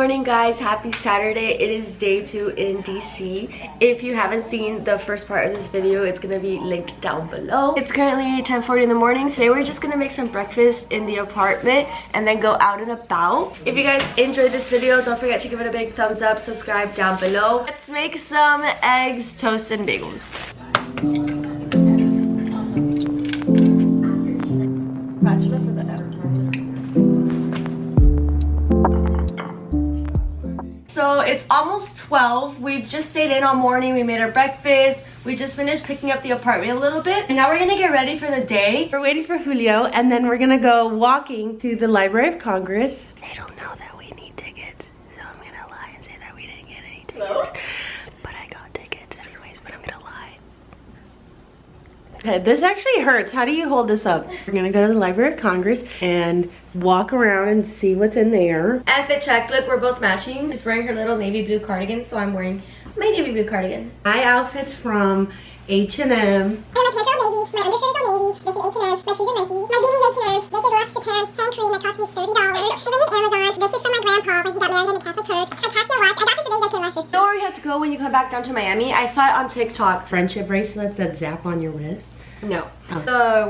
morning, guys. Happy Saturday. It is day 2 in DC. If you haven't seen the first part of this video, it's gonna be linked down below. It's currently 10:40 in the morning. Today we're just gonna make some breakfast in the apartment and then go out and about. If you guys enjoyed this video, don't forget to give it a big thumbs up, subscribe down below. Let's make some eggs, toast, and bagels. So it's almost 12. We've just stayed in all morning. We made our breakfast. We just finished picking up the apartment a little bit. And now we're gonna get ready for the day. We're waiting for Julio, and then we're gonna go walking to the Library of Congress. They don't know that we need tickets, so I'm gonna lie and say that we didn't get any tickets. Hello? But I got tickets anyways, but I'm gonna lie. Okay, this actually hurts. How do you hold this up? We're gonna go to the Library of Congress and walk around and see what's in there. Outfit check. Look, we're both matching. She's wearing her little navy blue cardigan, so I'm wearing my navy blue cardigan. My outfit's from H&M. My pants are all navy, my undershirt is all navy, this is H&M, my shoes are Nike, my baby's H&M, this is L'Occitane hand cream that cost me $30, the ring is Amazon, this is from my grandpa when he got married in the Catholic Church, my Casio watch, I got this the day you guys came last year. You know where you have to go when you come back down to Miami? I saw it on TikTok. Friendship bracelets that zap on your wrist. No.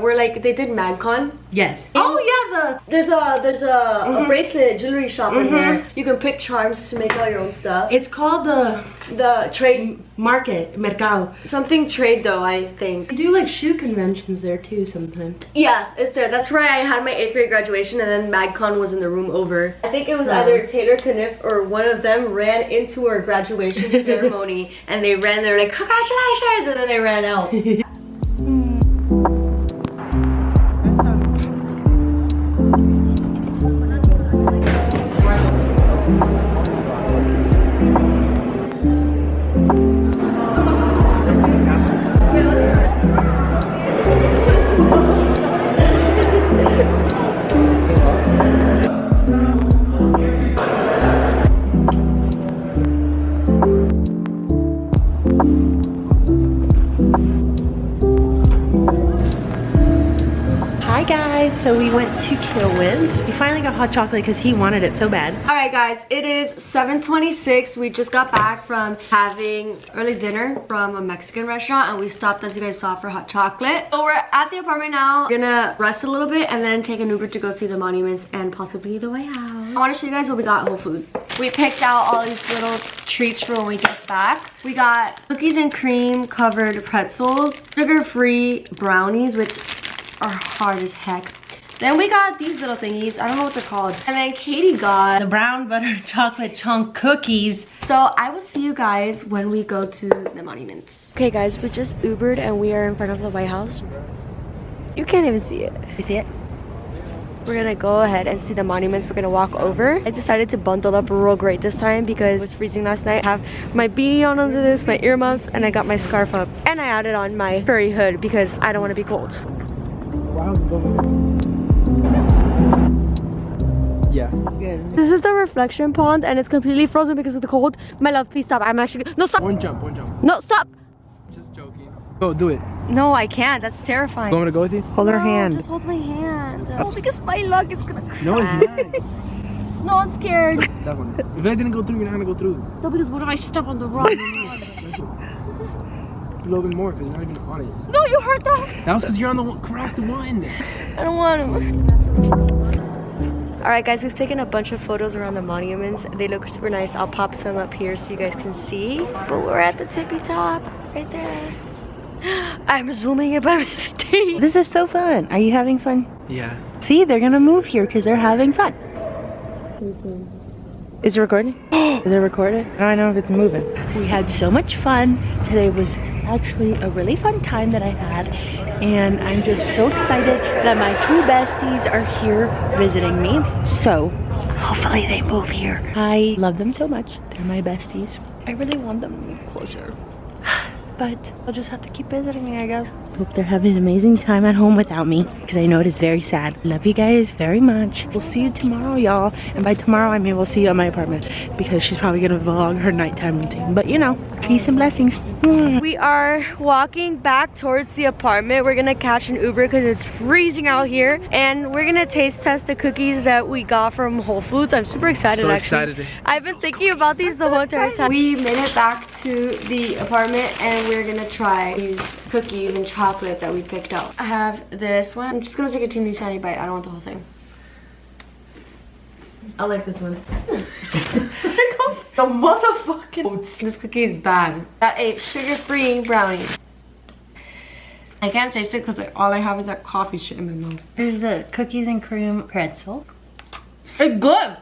We're like, they did MagCon. Yes. Oh yeah, There's a bracelet jewelry shop in there. You can pick charms to make all your own stuff. it's called The trade market, mercado. something trade though, I think. They do like shoe conventions there too sometimes. Yeah, it's there. That's where I had my 8th grade graduation, and then MagCon was in the room over. I think it was either Taylor Kniff or one of them ran into her graduation ceremony, and they ran there like, congratulations, and then they ran out. So we went to Kilwin's. We finally got hot chocolate because he wanted it so bad. All right, guys, it is 7:26. We just got back from having early dinner from a Mexican restaurant, and we stopped, as you guys saw, for hot chocolate. So we're at the apartment now. We're gonna rest a little bit and then take an Uber to go see the monuments and possibly the way out. I want to show you guys what we got at Whole Foods. We picked out all these little treats for when we get back. We got cookies and cream covered pretzels, sugar-free brownies, which are hard as heck. Then we got these little thingies. I don't know what they're called. And then Katie got the brown butter chocolate chunk cookies. So I will see you guys when we go to the monuments. Okay, guys, we just Ubered and we are in front of the White House. You can't even see it. You see it? We're gonna go ahead and see the monuments. We're gonna walk over. I decided to bundle up real great this time because it was freezing last night. I have my beanie on under this, my earmuffs, and I got my scarf up. And I added on my furry hood because I don't want to be cold. Wow. Yeah. Good. This is the reflection pond and it's completely frozen because of the cold. My love, please stop. I'm actually... No, stop! One jump. No, stop! Just joking. Go, do it. No, I can't. That's terrifying. You want me to go with you? Hold her hand. Just hold my hand. Oh, because my luck is gonna crack. No, it's not. No, I'm scared. That one. If I didn't go through, you're not gonna go through. No, because what if I step on the rock? A little bit more, because you're not even on it. No, you heard that? That was because you're on the one, correct one. I don't want him. Alright, guys, we've taken a bunch of photos around the monuments. They look super nice. I'll pop some up here so you guys can see. But we're at the tippy top right there. I'm zooming it by mistake. This is so fun. Are you having fun? Yeah. See, they're gonna move here because they're having fun. Is it recording? Is it recorded? I don't know if it's moving. We had so much fun. Today was actually a really fun time that I had, and I'm just so excited that my 2 besties are here visiting me. So hopefully they move here. I love them so much. They're my besties. I really want them to move closer, but I'll just have to keep visiting me, I guess. Hope they're having an amazing time at home without me, because I know it is very sad. Love you guys very much. We'll see you tomorrow, y'all. And by tomorrow, I mean we'll see you at my apartment, because she's probably gonna vlog her nighttime routine. But you know, peace and blessings. We are walking back towards the apartment. We're gonna catch an Uber because it's freezing out here. And we're gonna taste test the cookies that we got from Whole Foods. I'm super excited, So actually. excited. I've been thinking about these the whole entire time. We made it back to the apartment and we're gonna try these cookies and chocolate that we picked out. I have this one. I'm just gonna take a teeny tiny bite. I don't want the whole thing. I like this one. The motherfucking This cookie is bad. Got a sugar-free brownie. I can't taste it because all I have is that coffee shit in my mouth. Here's a cookies and cream pretzel. It's good.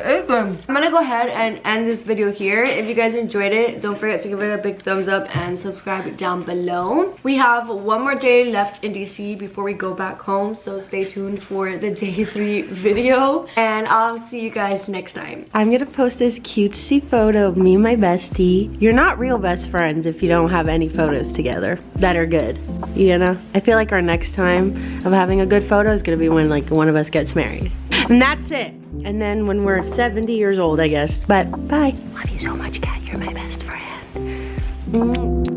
It's good. I'm gonna go ahead and end this video here. If you guys enjoyed it, don't forget to give it a big thumbs up and subscribe down below. We have one more day left in DC before we go back home, so stay tuned for the day 3 video. And I'll see you guys next time. I'm gonna post this cutesy photo of me and my bestie. You're not real best friends if you don't have any photos together that are good, you know? I feel like our next time of having a good photo is gonna be when like one of us gets married. And that's it. And then when we're 70 years old, I guess. But bye. Love you so much, Kat. You're my best friend.